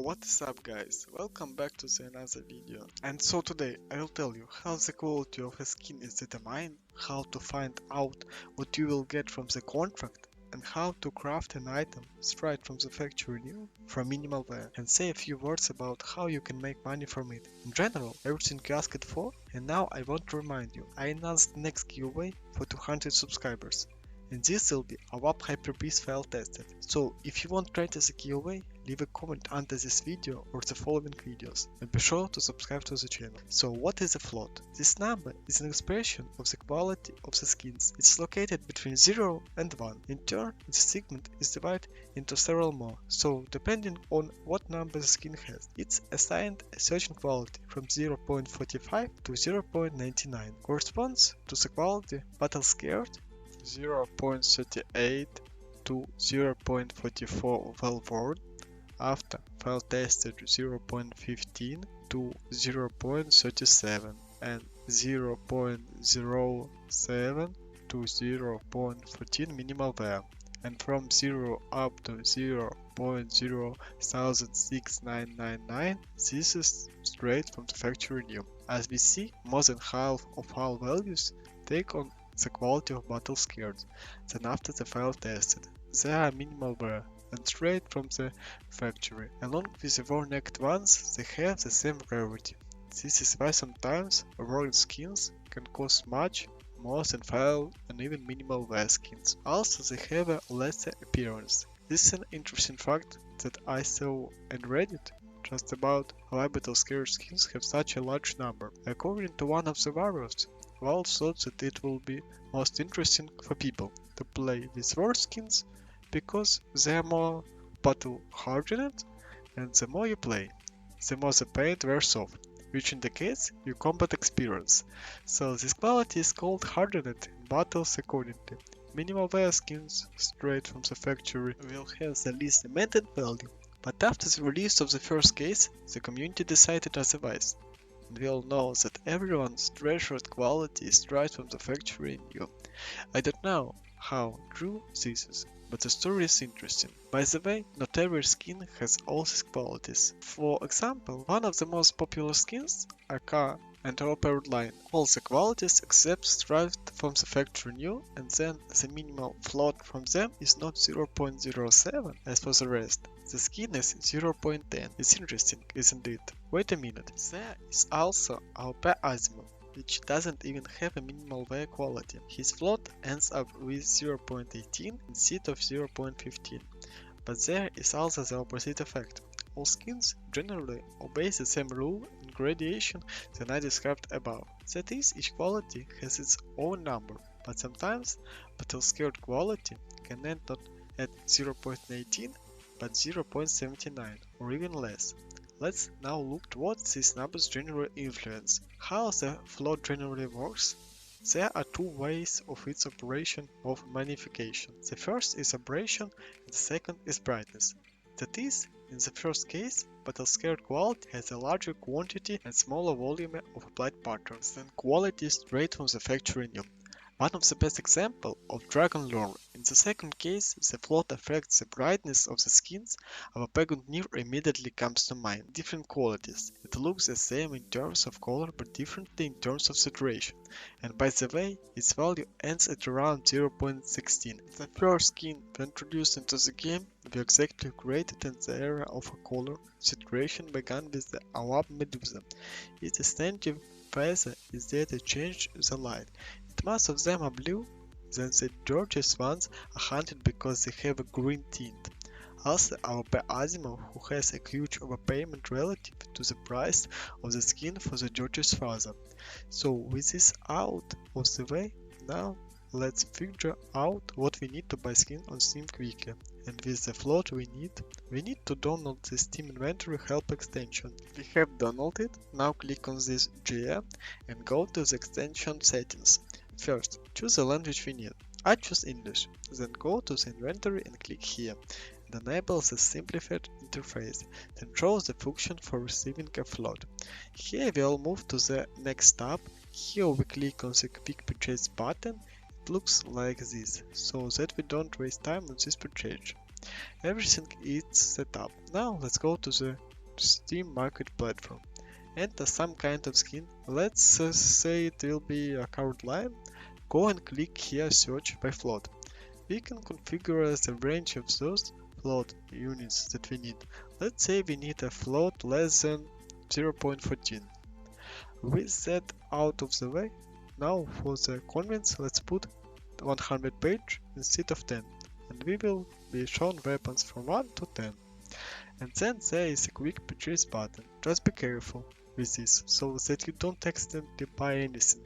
What is up guys, welcome back to another video. And so today I will tell you how the quality of a skin is determined, how to find out what you will get from the contract, and how to craft an item straight from the factory new from minimal wear, and say a few words about how you can make money from it. In general, everything you asked for, and now I want to remind you, I announced the next giveaway for 200 subscribers. And this will be a WAP Hyper-Beast file tested. So if you want to try this giveaway, leave a comment under this video or the following videos, and be sure to subscribe to the channel. So what is a flot? This number is an expression of the quality of the skins. It's located between 0 and 1. In turn, the segment is divided into several more. So depending on what number the skin has, it's assigned a certain quality from 0.45 to 0.99. Corresponds to the quality battle scared 0.38 to 0.44 well worn, after file tested 0.15 to 0.37 and 0.07 to 0.14 minimal wear, and from 0 up to 0.00699, this is straight from the factory new. As we see, more than half of all values take on the quality of battle scared, then after the file tested, they are minimal wear and straight from the factory. Along with the war-necked ones, they have the same rarity. This is why sometimes worn skins can cost much more than file and even minimal wear skins. Also, they have a lesser appearance. This is an interesting fact that I saw on Reddit just about why battle scared skins have such a large number. According to one of the warriors, Valve thought that it will be most interesting for people to play with war skins because they are more battle hardened, and the more you play, the more the paint wears off, which indicates your combat experience. So this quality is called hardened in battles accordingly. Minimal wear skins straight from the factory will have the least demanded value, but after the release of the first case, the community decided otherwise. We all know that everyone's treasured quality is right from the factory new. I don't know how true this is, but the story is interesting. By the way, not every skin has all these qualities. For example, one of the most popular skins, AK and Roper line, all the qualities except derived from the factory new, and then the minimal float from them is not 0.07 as for the rest. The skin is 0.10. It's interesting, isn't it? Wait a minute. There is also our Azimuth, which doesn't even have a minimal wear quality. His float ends up with 0.18 instead of 0.15. But there is also the opposite effect. All skins generally obey the same rule in gradation that I described above. That is, each quality has its own number, but sometimes battle scared quality can end not at 0.18 but 0.79 or even less. Let's now look at what these numbers generally influence. How the float generally works? There are two ways of its operation of magnification. The first is aberration and the second is brightness. That is, in the first case, battle scared quality has a larger quantity and smaller volume of applied patterns than quality straight from the factory new. One of the best examples of Dragon Lore. In the second case, the float affects the brightness of the skins. Our Pagan Near immediately comes to mind. Different qualities. It looks the same in terms of color but differently in terms of saturation. And by the way, its value ends at around 0.16. The first skin we introduced into the game we exactly created in the area of a color saturation began with the Awab Medusa. Its distinctive feather is that it changes the light. Most of them are blue, then the gorgeous ones are hunted because they have a green tint. Also, our Azimuth, who has a huge overpayment relative to the price of the skin for the gorgeous feather. So with this out of the way, now let's figure out what we need to buy skin on Steam quickly. And with the float we need to download the Steam Inventory Help extension. We have downloaded it, now click on this GA and go to the extension settings. First, choose the language we need. I choose English, then go to the inventory and click here, and enable the simplified interface, then choose the function for receiving a float. Here we will move to the next tab. Here we click on the quick purchase button. It looks like this, so that we don't waste time on this purchase. Everything is set up. Now let's go to the Steam Market platform. Enter some kind of skin. Let's say it will be a card line. Go and click here search by float. We can configure the range of those float units that we need. Let's say we need a float less than 0.14. With that out of the way, now for the convenience let's put 100 page instead of 10, and we will be shown weapons from 1 to 10. And then there is a quick purchase button. Just be careful with this so that you don't accidentally buy anything.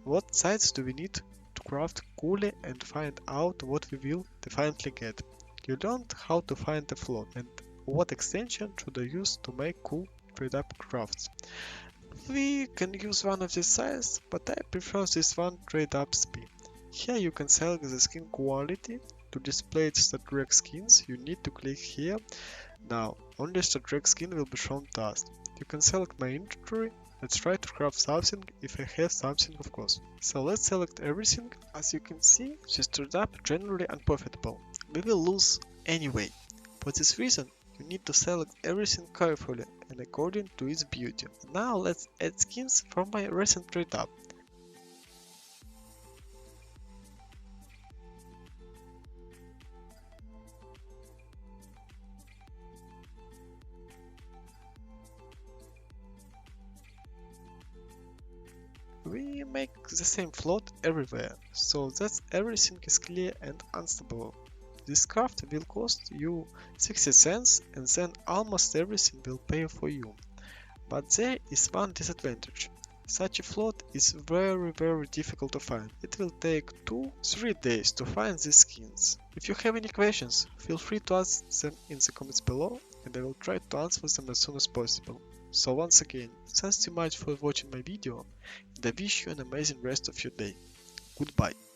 What sites do we need to craft coolly and find out what we will definitely get? You learned how to find the float and what extension should I use to make cool trade-up crafts. We can use one of these sites, but I prefer this one Trade-Ups. Here you can select the skin quality. To display the Star Trek skins, you need to click here. Now, only Star Trek skin will be shown to us. You can select my inventory. Let's try to craft something, if I have something of course. So let's select everything. As you can see, this trade-up generally unprofitable. We will lose anyway. For this reason, you need to select everything carefully and according to its beauty. Now let's add skins from my recent trade-up. We make the same float everywhere, so that everything is clear and unstoppable. This craft will cost you 60 cents and then almost everything will pay for you. But there is one disadvantage. Such a float is very difficult to find. It will take 2-3 days to find these skins. If you have any questions, feel free to ask them in the comments below and I will try to answer them as soon as possible. So once again, thanks so much for watching my video and I wish you an amazing rest of your day. Goodbye.